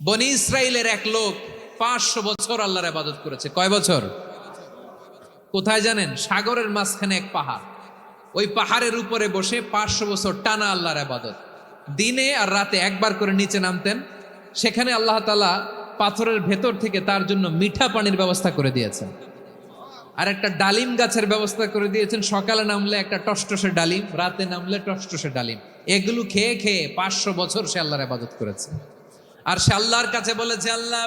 বনি ইসরাইলের এক লোক 500 বছর আল্লাহর ইবাদত করেছে। কয় বছর? কোথায় জানেন? সাগরের মাঝখানে এক পাহাড়, ওই পাহাড়ের উপরে বসে 500 বছর টানা আল্লাহর ইবাদত। দিনে আর রাতে একবার করে নিচে নামতেন। সেখানে আল্লাহ তাআলা পাথরের ভেতর থেকে তার জন্য মিঠা পানির ব্যবস্থা করে দিয়েছেন, আর একটা ডালিম গাছের ব্যবস্থা করে দিয়েছেন। সকালে নামলে একটা টসটসে ডালিম, রাতে নামলে টসটসে ডালিম। এগুলো খেয়ে খেয়ে 500 বছর সে আল্লাহর ইবাদত করেছে। আর সে আল্লাহর কাছে বলেছে, আল্লাহ,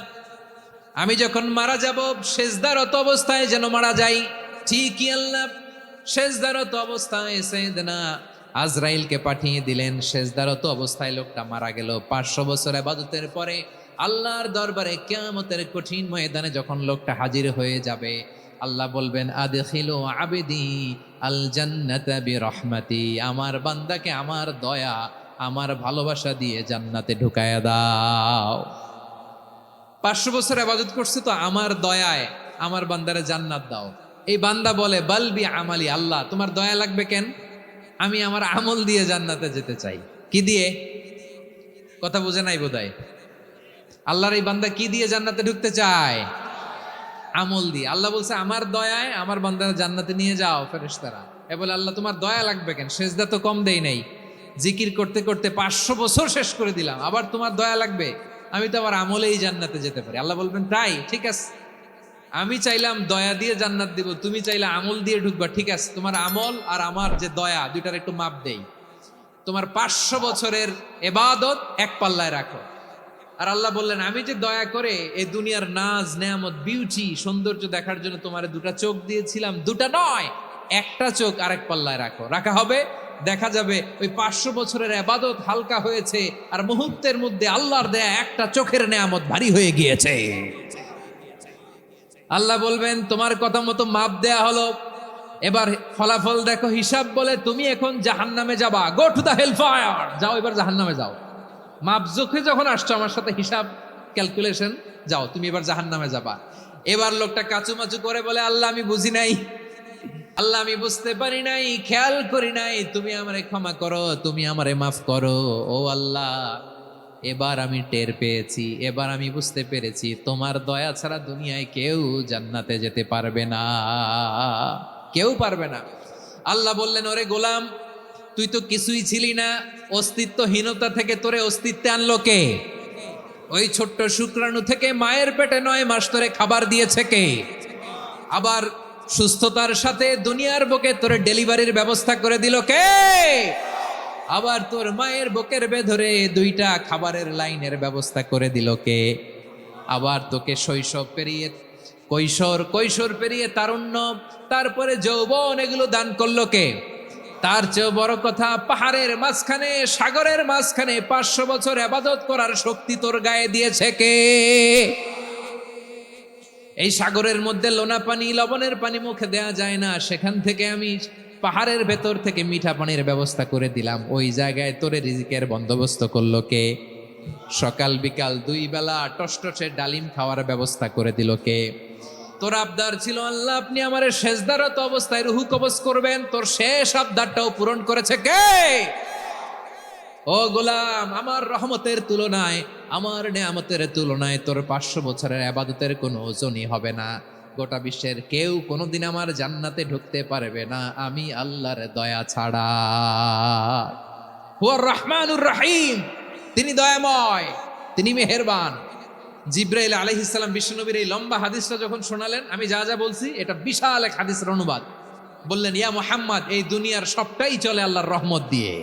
আমি যখন মারা যাব সেজদারত অবস্থায় যেন মারা যাই। ঠিকই আল্লাহ সেজদারত অবস্থায় সাইয়েদনা আজরাইলকে পাঠিয়ে দিলেন। সেজদারত অবস্থায় লোকটা মারা গেল। 500 বছর ইবাদতের পরে আল্লাহর দরবারে কিয়ামতের কঠিন ময়দানে যখন লোকটা হাজির হয়ে যাবে, আল্লাহ বলবেন, আদখিলু আবদি আল জান্নাতা বিরহমাতি, আমার বান্দাকে আমার দয়া, আমার ভালোবাসা দিয়ে জান্নাতে ঢুকায়া দাও। 500 বছর ইবাদত করছে তো আমার দয়ায় আমার বান্দারে জান্নাত দাও। এই বান্দা বলে, বালবি আমালি, আল্লাহ তোমার দয়া লাগবে কেন? আমি আমার আমল দিয়ে জান্নাতে যেতে চাই। কি দিয়ে? কথা বুঝে নাই বোধহয়। আল্লাহর এই বান্দা কি দিয়ে জান্নাতে ঢুকতে চায়? আমল দিয়ে। আল্লাহ বলছে, আমার দয়ায় আমার বান্দারা জান্নাতে নিয়ে যাও। ফেরেশতারা এ বলে, আল্লাহ তোমার দয়া লাগবে কেন? সেজদা তো কম দেই নাই, জিকির করতে করতে 500 বছর শেষ করে দিলাম, আবার তোমার দয়া লাগবে? আমি তো আবার আমলেই জান্নাতে যেতে পারি। আল্লাহ বলবেন, তাই ঠিক আছে, আমি চাইলাম দয়া দিয়ে জান্নাত দিব, তুমি চাইলে আমল দিয়ে ঢুকবা। ঠিক আছে, তোমার আমল আর আমার যে দয়া, দুইটার একটু মাপ দেই। তোমার 500 বছরের ইবাদত এক পাল্লায় রাখো। আর আল্লাহ বললেন, আমি যে দয়া করে এই দুনিয়ার নাজ নেয়ামত বিউটি সৌন্দর্য দেখার জন্য তোমার দুটা চোখ দিয়েছিলাম, দুটা নয় একটা চোখ আরেক পাল্লায় রাখো। রাখা হবে, দেখা যাবে ওই 500 বছরের ইবাদত হালকা হয়েছে, আর মুহূর্তের মধ্যে আল্লাহর দেয়া একটা চোখের নেয়ামত ভারী হয়ে গিয়েছে। আল্লাহ বলবেন, তোমার কথা মতো মাপ দেয়া হলো, এবার ফলাফল দেখো, হিসাব বলে তুমি এখন জাহান্নামে যাবা। Go to the hell fire, যাও এবার জাহান্নামে যাও। মাপ জোখে যখন আসছো আমার সাথে হিসাব ক্যালকুলেশন, যাও তুমি এবার জাহান্নামে যাবা। এবার লোকটা কাচুমাচু করে বলে, আল্লাহ আমি বুঝি নাই, আল্লাহ আমি বুঝতে পারি নাই, খেয়াল করি নাই, তুমি আমারে ক্ষমা করো, তুমি আমারে মাফ করো। ও আল্লাহ, এবার আমি টের পেয়েছি, এবার আমি বুঝতে পেরেছি, তোমার দয়া ছাড়া দুনিয়ায় কেউ জান্নাতে যেতে পারবে না, কেউ পারবে না। আল্লাহ বললেন, ওরে গোলাম, তুই তো কিছুই ছিলি না, অস্তিত্বহীনতা থেকে তোরে অস্তিত্বে আনলো কে? ওই ছোট্ট শুক্রাণু থেকে মায়ের পেটে 9 মাস ধরে খাবার দিয়েছে কে? আবার সুস্থতার সাথে দুনিয়ার বুকে তোরে ডেলিভারির ব্যবস্থা করে দিল কে? আবার তোর মায়ের বুকের ভেতরে 2টা খাবারের লাইনের ব্যবস্থা করে দিল কে? আবার তোকে শৈশব পেরিয়ে কৈশোর পেরিয়ে তারুণ্য, তারপরে যৌবন, এগুলো দান করলো কে? তার চেয়ে বড় কথা, পাহাড়ের মাঝখানে সাগরের মাঝখানে 500 বছর ইবাদত করার শক্তি তোর গায়ে দিয়েছে কে? এই সাগরের মধ্যে লোনা পানি, লবণের পানি মুখে দেয়া যায় না, সেখান থেকে আমি পাহাড়ের ভেতর থেকে মিঠা পানির ব্যবস্থা করে দিলাম। ওই জায়গায় তোরে রিজিকের বন্দোবস্ত করলো কে? সকাল বিকাল 2 বেলা টসটসে ডালিম খাওয়ার ব্যবস্থা করে দিল কে? তোর আবদার ছিল, আল্লাহ আপনি আমার সেজদারত অবস্থায় রুহু কবজ করবেন, তোর শেষ আবদারটাও পূরণ করেছে কে? ও গোলাম, আমার রহমতের তুলনায়, আমার নেয়ামতের তুলনায় তোর 500 বছরের ইবাদতের কোনো ওজনই হবে না। গোটা বিশ্বের কেউ কোনোদিন আমার জান্নাতে ঢুকতে পারবে না আমি আল্লাহর দয়া ছাড়া। হুয়ার রহমানুর রহিম, তিনি দয়াময়, তিনি মেহেরবান। জিব্রাইল আলাইহিস সালাম বিশ্বনবীর এই লম্বা হাদিসটা যখন শোনালেন, আমি যা যা বলছি এটা বিশাল এক হাদিসের অনুবাদ। বললেন, ইয়া মুহাম্মদ, এই দুনিয়ার সবটাই চলে আল্লাহর রহমত দিয়ে।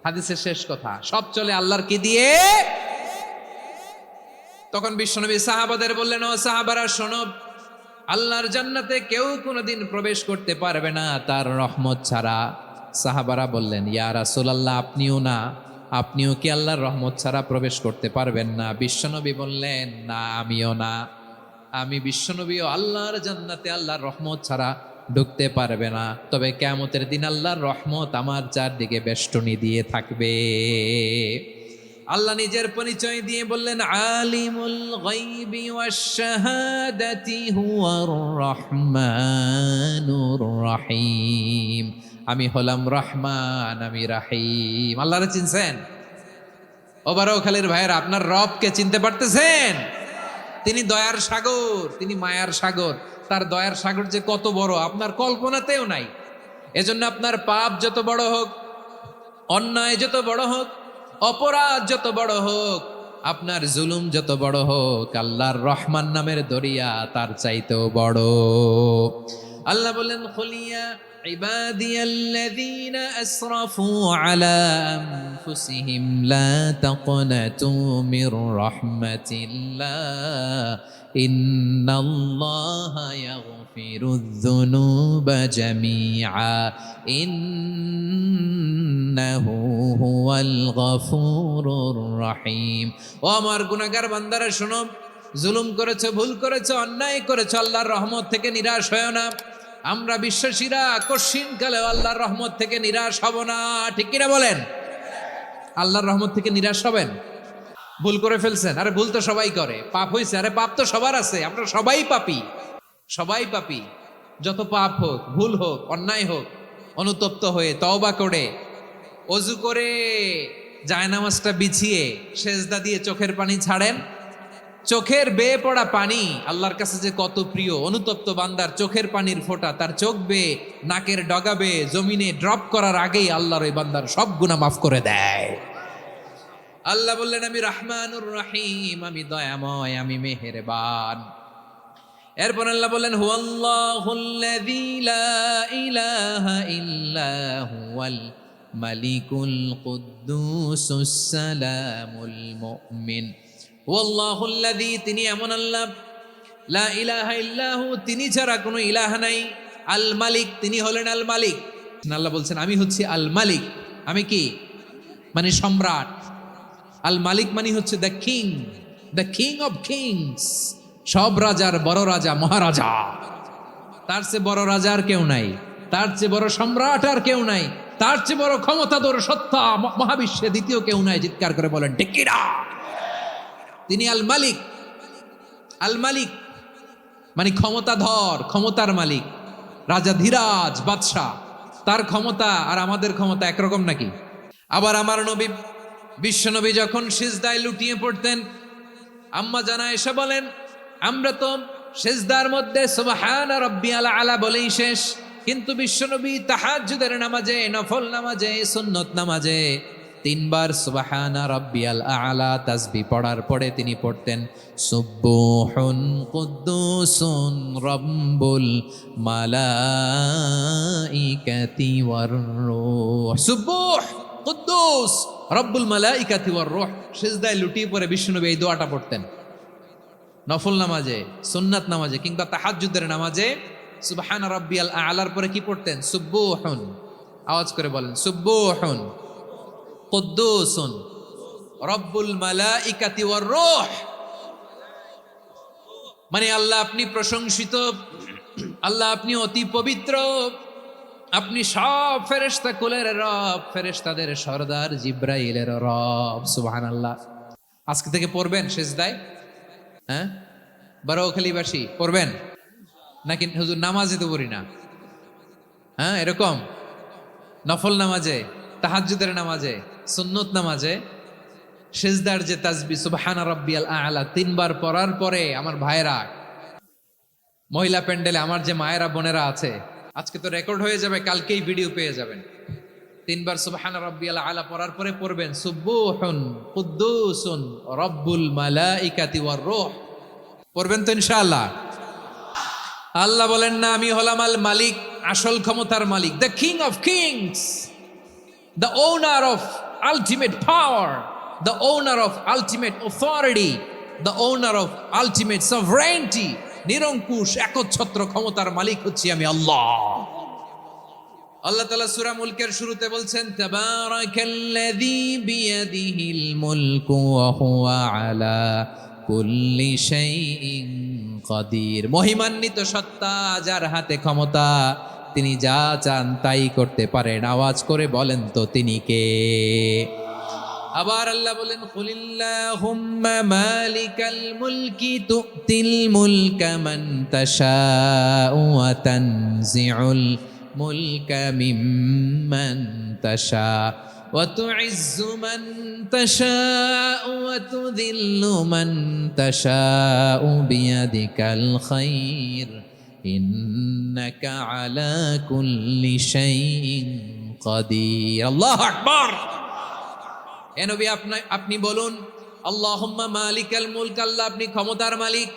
হাদিসের শেষ কথা, সব চলে আল্লাহর কি দিয়ে? তখন বিশ্বনবী সাহাবাদের বললেন, ও সাহাবারা শোনো, আল্লাহর জান্নাতে কেউ কোনোদিন প্রবেশ করতে পারবে না তার রহমত ছাড়া। সাহাবারা বললেন, ইয়া রাসূলুল্লাহ, আপনিও না? আপনিও কি আল্লাহর রহমত ছাড়া প্রবেশ করতে পারবেন না? বিশ্বনবী বললেন, না আমিও না, আমি বিশ্বনবীও আল্লাহর জান্নাতে আল্লাহর রহমত ছাড়া ঢুকতে পারবে না। তবে কিয়ামতের দিন আল্লাহর রহমত আমার চারদিকে বেষ্টনী দিয়ে থাকবে। আল্লাহ নিজের পরিচয় দিয়ে বললেন, আলিমুল গায়বি ওয়াশ শাহাদাতি হুয়ার রহমানুর রহিম, আমি হলাম রহমান, আমি রাহিম। আল্লাহরে চিনছেন? ও বারোখালীর ভাইয়েরা, আপনার রবকে চিনতে পারতেছেন? তিনি দয়ার সাগর, তিনি মায়ার সাগর। তার দয়ার সাগর যে কত বড় আপনার কল্পনাতেও নাই। এজন্য আপনার পাপ যত বড় হোক, অন্যায় যত বড় হোক, অপরাধ যত বড় হোক, আপনার জুলুম যত বড় হোক, আল্লাহর রহমান নামের দরিয়া তার চাইতেও বড়। আল্লাহ বলেন, খুলিয়া ইবাদিয়াল্লাযীনা আসরাফু আলা আনফুসিহিম লা তাকনাতু মির রাহমাতিল্লাহ ইন্নাল্লাহা ইয়াগফিরুয যুনুবা জামিআ ইন্নাহু হুয়াল গফুরুর রহিম। ও আমার গুনাহগার বান্দারা শোনো, জুলুম করেছো, ভুল করেছো, অন্যায় করেছো, আল্লাহর রহমত থেকে নিরাশ হয়ো না। আমরা বিশ্বাসীরা কশিনকালে আল্লাহর রহমত থেকে নিরাশ হব না, ঠিক কিনা বলেন? আল্লাহর রহমত থেকে নিরাশ হবেন? ভুল করে ফেলছেন, আরে ভুল তো সবাই করে। পাপ হয়েছে, আরে পাপ তো সবার আছে, আমরা সবাই পাপী, সবাই পাপী। যত পাপ হোক, ভুল হোক, অন্যায় হোক, অনুতপ্ত হয়ে তওবা করে, অজু করে, জায়নামাজটা বিছিয়ে সেজদা দিয়ে চোখের পানি ছাড়েন। চোখের বেয়ে পড়া পানি আল্লাহর কাছে যে কত প্রিয়। অনুতপ্ত বান্দার চোখের পানির ফোঁটা তার চোখ বেয়ে, নাকের ডগা বেয়ে জমিনে ড্রপ করার আগেই আল্লাহর ওই বান্দার সব গুনাহ মাফ করে দেয়। আল্লাহ বললেন, আমি রহমানুর রহিম, আমি দয়াময়, আমি মেহেরবান। এরপর আল্লাহ বললেন, হুয়াল্লাহুল্লাযী লা ইলাহা ইল্লা হুয়াল মালিকুল কুদ্দুসুস সালামুল মুমিন। হুয়াল্লাহুল্লাযী, তিনি এমন আল্লাহ, লা ইলাহা ইল্লাহু, তিনি ছাড়া কোনো ইলাহ নাই। আল মালিক, তিনি হলেন আল মালিক। আল্লাহ বলছেন, আমি হচ্ছি আল মালিক। আমি কি? মানে সম্রাট। আল মালিক মানে হচ্ছে the king, the king of kings. সব রাজার বড় রাজা, মহারাজা। তার চেয়ে বড় রাজা আর কেউ নাই, তার চেয়ে বড় সম্রাট আর কেউ নাই, তার চেয়ে বড় ক্ষমতাধর সত্তা মহাবিশ্বে দ্বিতীয় কেউ নাই। চিৎকার করে বলেন ঠিক কিনা? তিনি আল মালিক। আল মালিক মানে ক্ষমতাধর, ক্ষমতার মালিক, রাজা ধীরাজ বাদশাহ। তার ক্ষমতা আর আমাদের ক্ষমতা একরকম নাকি? আবার আমার নবী, বিশ্ব নবী যখন সিজদায় লুটিয়ে পড়তেন, আম্মা জানা এসে বলেন, আমরা তো সিজদার মধ্যে সুবহানা রাব্বিয়াল আলা বলেই শেষ, কিন্তু বিশ্বনবী তাহাজ্জুদের নামাজে, নফল নামাজে, সুন্নত নামাজে 3 বার সুবহানা রাব্বিয়াল আলা তাসবিহ পড়ার পরে তিনি পড়তেন, সুবহুন কুদ্দুসুন রাব্বুল মালাইকাতি ওয়ার রূহ। সুবহ কুদ্দুস রব্বুল মালাইকাতি ওয়ার রূহ। সিজদায় লুটিয়ে পড়ে বিশ্বনবী এই দোয়াটা পড়তেন। নফল নামাজে, সুন্নাত নামাজে কিংবা তাহাজ্জুদের নামাজে সুবহানা রাব্বিয়াল আলার পরে কি পড়তেন? সুবহুন। আওয়াজ করে বলেন, সুবহুন কুদ্দুসুন রব্বুল মালাইকাতি ওয়ার রূহ। মানে আল্লাহ আপনি প্রশংসিত, আল্লাহ আপনি অতি পবিত্র, আপনি সব ফেরেশতা কুলের রব, ফেরেশতাদের সরদার জিব্রাইলের রব। সুবহানাল্লাহ। আজকে থেকে পড়বেন সিজদায়? হ্যাঁ, বারোখালীবাসী পড়বেন নাকি? হুজুর নামাজে তো পড়ি না। হ্যাঁ, এরকম নফল নামাজে, তাহাজ্জুদের নামাজে, সুন্নত নামাজে সিজদার যে তাসবিহ সুবহানা রাব্বিয়াল আ'লা 3 বার পড়ার পরে আমার ভাইরা, মহিলা প্যান্ডেলে আমার যে মায়েরা বোনেরা আছে, আজকে তো রেকর্ড হয়ে যাবে, কালকেই ভিডিও পেয়ে যাবেন। 3 বার সুবহানা রাব্বিয়াল আ'লা পড়ার পরে পড়বেন সুবহুন কুদ্দুসুন রব্বুল মালাইকাতি ওয়ার রূহ। পড়বেন তো ইনশাআল্লাহ? আল্লাহ বলেন না, আমি হলাম আল মালিক, আসল ক্ষমতার মালিক, the king of kings, the owner of ultimate power, the owner of ultimate authority, the owner of ultimate sovereignty. নিরঙ্কুশ একচ্ছত্র ক্ষমতার মালিক হচ্ছি আমি আল্লাহ। আল্লাহ তাআলা সূরা মুলকের শুরুতে বলছেন, তাবারাকাল্লাযী বিয়াদিহিল মুলকু ওয়া হুয়া আলা কুল্লি শাইইন কাদির। মহিমান্বিত সত্তা, যার হাতে ক্ষমতা, তিনি যা চান তাই করতে পারেন। আওয়াজ করে বলেন তো তিনি কে? আবার আল্লাহ বলেন, কুলিল্লাহুম্মা মালিকাল মুলকি তুতিল মুলকা মান তাশাউ ওয়া তানজিউল মুলকা মিম্মান তাশা وتعز من تشاء وتذل من تشاء بيدك الخير إنك على كل شيء قدير الله أكبر এ নবী আপনি বলুন আল্লাহুম্মা মালিকাল মুলক আল্লাহ আপনি ক্ষমতার মালিক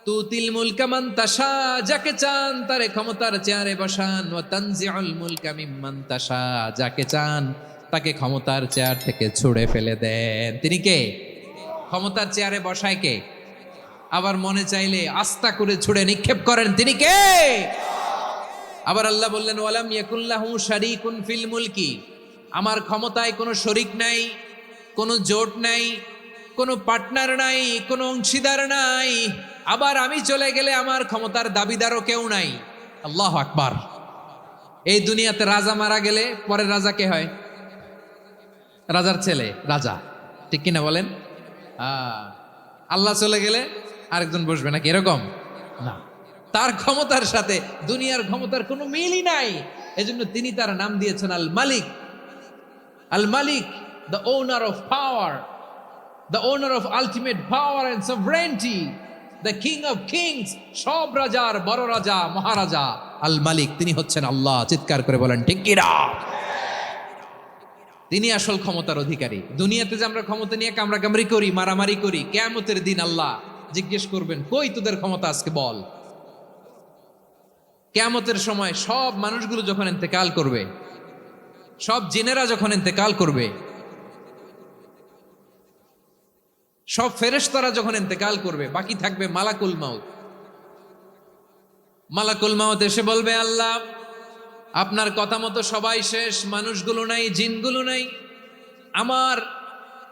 তুতিল মুলকা মান তাশা যাকে চান তারে ক্ষমতার চেয়ারে বসান ওয়া তানজিউল মুলকা মিম্মান তাশা যাকে চান তাকে ক্ষমতার চেয়ার থেকে ছুঁড়ে ফেলে দেন তিনি কে ক্ষমতার চেয়ারে বসায় কে আবার মনে চাইলে আস্থা করে ছুঁড়ে নিক্ষেপ করেন তিনি কে আবার আল্লাহ বললেন ওয়ালাম ইয়াকুল্লাহু শারীকুন ফিল মুলকি আমার ক্ষমতায় কোনো শরীক নাই কোনো জোট নাই কোনো পার্টনার নাই কোনো অংশীদার নাই আবার আমি চলে গেলে আমার ক্ষমতার দাবিদারও কেউ নাই আল্লাহু আকবার এই দুনিয়াতে রাজা মারা গেলে পরের রাজা কে হয় রাজার ছেলে রাজা ঠিক কিনা বলেন আল্লাহ চলে গেলে আরেকজন বসবে নাকি এরকম না তার ক্ষমতার সাথে দুনিয়ার ক্ষমতার কোনো মিলই নাই এজন্য তিনি তার নাম দিয়েছেন আল মালিক the owner of power the owner of ultimate power and sovereignty the king of kings সব রাজার বড় রাজা মহারাজা আল মালিক তিনি হচ্ছেন আল্লাহ চিৎকার করে বলেন ঠিক কি না তিনি আসল ক্ষমতার অধিকারী দুনিয়াতে যে আমরা ক্ষমতা নিয়ে কামড়াকামড়ি করি মারামারি করি কিয়ামতের দিন আল্লাহ জিজ্ঞেস করবেন কই তোদের ক্ষমতা আজকে বল কিয়ামতের সময় সব মানুষগুলো যখন ইন্তেকাল করবে সব জিনেরা যখন ইন্তেকাল করবে সব ফেরেশতারা যখন ইন্তেকাল করবে বাকি থাকবে মালাকুল মাউত এসে বলবে আল্লাহ আপনার কথা মতো সবাই শেষ মানুষগুলো নাই জিনগুলো নাই আমার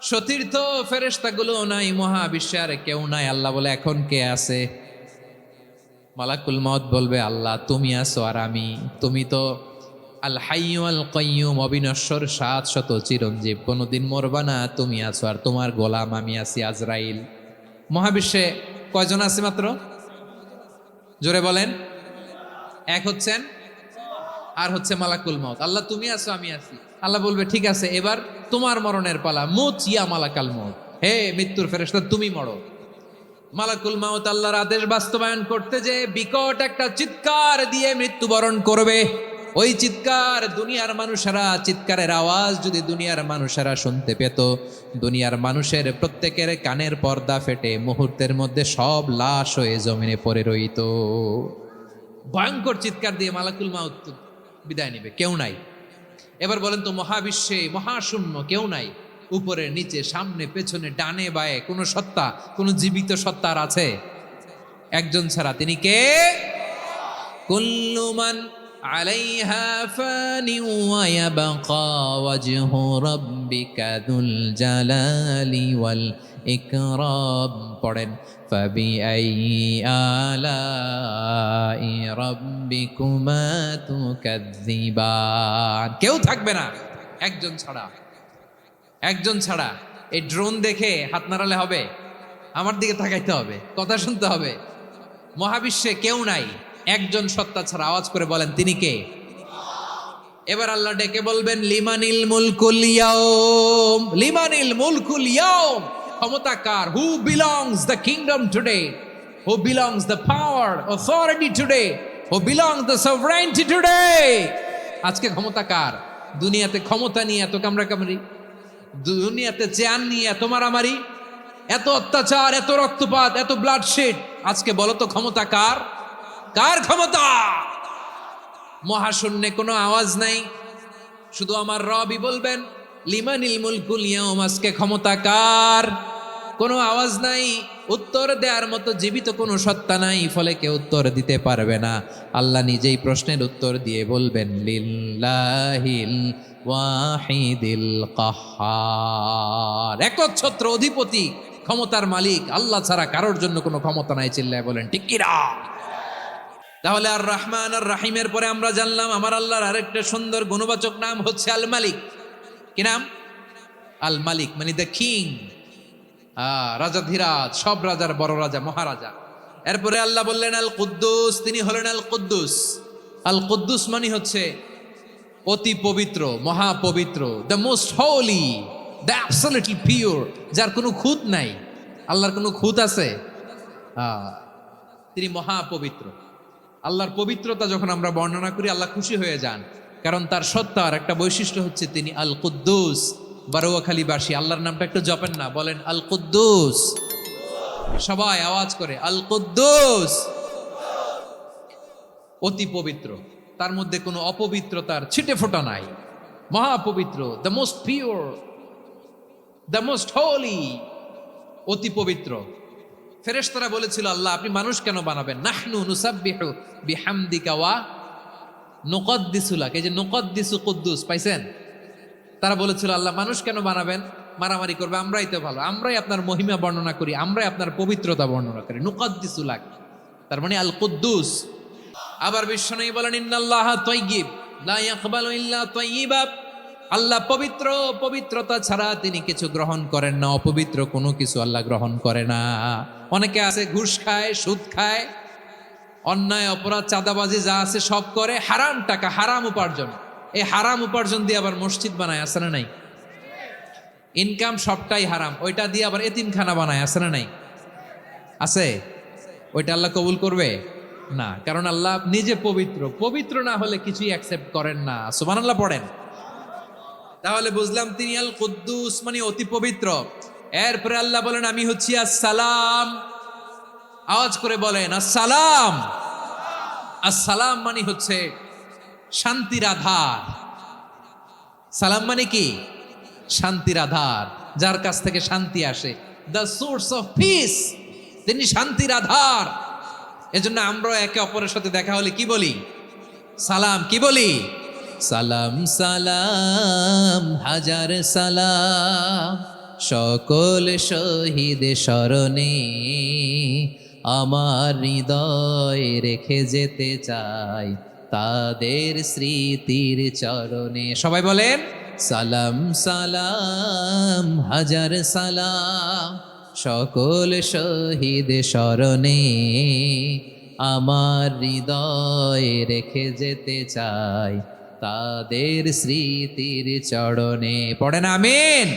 সতীর্থ ফেরেশতাগুলো নাই মহাবিশ্বে আর কেউ নাই আল্লাহ বলে এখন কে আছে মালাকুল মাউত বলবে আল্লাহ তুমি আছো আর আমি তুমি তো আল হাইয়্যু আল কাইয়্যুম অবিনশ্বর শাশ্বত চিরঞ্জীব কোনোদিন মরবা না তুমি আছো আর তোমার গোলাম আমি আছি আজরাইল মহাবিশ্বে কয়জন আছে মাত্র জোরে বলেন এক হচ্ছেন আর হচ্ছে মালাকুল মাউত আল্লাহ তুমি আছো আমি আছি আল্লাহ বলবে ঠিক আছে এবার তোমার মরণের পালা মুত ইয়া মালাকাল মাউত হে মৃত্যুর ফেরেশতা তুমি মরো মালাকুল মাউত আল্লাহর আদেশ বাস্তবায়ন করতে যে বিকট একটা চিৎকার দিয়ে মৃত্যুবরণ করবে ওই চিৎকার দুনিয়ার মানুষেরা চিৎকারের আওয়াজ যদি দুনিয়ার মানুষেরা শুনতে পেত দুনিয়ার মানুষের প্রত্যেকের কানের পর্দা ফেটে মুহূর্তের মধ্যে সব লাশ হয়ে জমিনে পড়ে রইত ভয়ঙ্কর চিৎকার দিয়ে মালাকুল মাউত বিদায় নেবে কেউ নাই এবার বলেন তো মহাবিশ্বে মহাশূন্য কেউ নাই উপরে নিচে সামনে পেছনে ডানে বায়ে কোনো সত্তা কোনো জীবিত সত্তার আছে একজন ছাড়া তিনি কে কুল্লু মান আলাইহা ফানি ওয়া ইয়াবকা ওয়াজহু রাব্বিকা যুল জালালি ওয়াল ইকরাম পড়েন ফাবিআইয়ি আলাই রাব্বিকুমা তুকাযযিবান কেউ থাকবে না একজন ছাড়া এই ড্রোন দেখে হাত নাড়ালে হবে আমার দিকে তাকাইতে হবে কথা শুনতে হবে মহাবিশ্বে কেউ নাই একজন সত্তা ছাড়া আওয়াজ করে বলেন তিনি কে এবার আল্লাহ ডেকে বলবেন লিমানিল মুলকুল ইয়াউম ক্ষমতা কার who belongs the kingdom today who belongs the power authority today who belongs the sovereignty today আজকে ক্ষমতা কার দুনিয়াতে ক্ষমতা নিয়ে এত কামড়াকামড়ি দুনিয়াতে চেয়ার নিয়ে এত মারামারি এত অত্যাচার এত রক্তপাত এত ব্লাডশেড আজকে বলো তো ক্ষমতা কার ক্ষমতা মহাশূন্যে কোনো আওয়াজ নাই শুধু আমার রবই বলবেন লিমানিল মুলকুল ইয়াউম আজকে ক্ষমতা কার কোনো আওয়াজ নাই উত্তর দেওয়ার মতো জীবিত কোনো সত্তা নাই ফলে কেউ উত্তর দিতে পারবে না আল্লাহ নিজেই প্রশ্নের উত্তর দিয়ে বলবেন লিল্লাহিল ওয়াহিদিল কাহ্হার একচ্ছত্র অধিপতি ক্ষমতার মালিক আল্লাহ ছাড়া কারোর জন্য কোনো ক্ষমতা নাই চিল্লায় বলেন ঠিক কি না তাহলে আর রহমান আর রাহিমের পরে আমরা জানলাম আমার আল্লাহর আরেকটা সুন্দর গুণবাচক নাম হচ্ছে আল মালিক কি নাম আল মালিক মানে দ্য কিং রাজাধিরাজ সব রাজার বড় রাজা মহারাজা এরপরে আল্লাহ বললেন আল কুদ্দুস তিনি হলেন আল কুদ্দুস মানে হচ্ছে অতি পবিত্র, মহাপবিত্র, the most holy, the absolutely pure, যার কোনো খুঁত নাই। আল্লাহর কোনো খুঁত আছে? তিনি মহাপবিত্র। আল্লাহর পবিত্রতা যখন আমরা বর্ণনা করি আল্লাহ খুশি হয়ে যান, কারণ তার সত্তার একটা বৈশিষ্ট্য হচ্ছে তিনি আল কুদ্দুস। বারোয়াখালীবাসী আল্লাহর নামটা একটু জপেন না, বলেন আল কুদ্দুস, সবাই আওয়াজ করে আল কুদ্দুস। অতি পবিত্র, তার মধ্যে কোনো অপবিত্রতার ছিটে ফোঁটা নাই। মহাপবিত্র, the most pure, the most holy, অতি পবিত্র। ফেরেশতারা বলেছিল আল্লাহ আপনি মানুষ কেন বানাবেন? নাহনু নুসাব্বিহু বিহামদিকা ওয়া নুকদ্দিসু লাক। এই যে নুকদ্দিসু কুদ্দুস পাইছেন? তারা বলেছিল আল্লাহ মানুষ কেন বানাবেন? মারামারি করবে, আমরাই তো ভালো, আমরাই আপনার মহিমা বর্ণনা করি, আমরাই আপনার পবিত্রতা বর্ণনা করি। নুকদ্দিসু লাক, তার মানে আল কুদ্দুস। আবার বিশ্বনবী বলেন ইন্নাল্লাহা তাইয়্যিব লা ইয়াকবালু ইল্লা তাইয়্যিবা। আল্লাহ পবিত্র, পবিত্রতা ছাড়া তিনি কিছু গ্রহণ করেন না, অপবিত্র কোনো কিছু আল্লাহ গ্রহণ করে না। অনেকে আছে ঘুষ খায়, সুদ খায়, অন্যায় অপরাধ চাঁদাবাজি যা আছে সব করে, হারাম টাকা, হারাম উপার্জন। এই হারাম উপার্জন দিয়ে আবার মসজিদ বানায়, আছে না নাই? ইনকাম সবটাই হারাম, ওইটা দিয়ে আবার এতিমখানা বানায়, আছে না নাই? আছে। ওইটা আল্লাহ কবুল করবে না, কারণ আল্লাহ নিজে পবিত্র। পবিত্র না হলে কিছুই অ্যাকসেপ্ট করেন না। সুবহানাল্লাহ পড়েন। তাহলে বুঝলাম তিনি আল কুদ্দুস মানে অতি পবিত্র। এরপরে আল্লাহ বলেন আমি হচ্ছি আসসালাম। আওয়াজ করে বলেন আসসালাম। আসসালাম মানে হচ্ছে শান্তির আধার। সালাম মানে কি? শান্তির আধার, যার কাছ থেকে শান্তি আসে। দ্য সোর্স অফ পিস, তিনি শান্তির আধার। এজন্য আমরা একে অপরের সাথে দেখা হলে কি বলি? সালাম। কি বলি? সালাম সালাম হাজার সালাম, সকল শহীদ স্মরণে আমার হৃদয় রেখে যেতে চাই তাদের স্মৃতির চরণে। সবাই বলেন সালাম সালাম হাজার সালাম, সকল শহীদ স্মরণে আমার হৃদয় রেখে যেতে চাই তাদের স্মৃতির চরণে। পড়েন আমিন।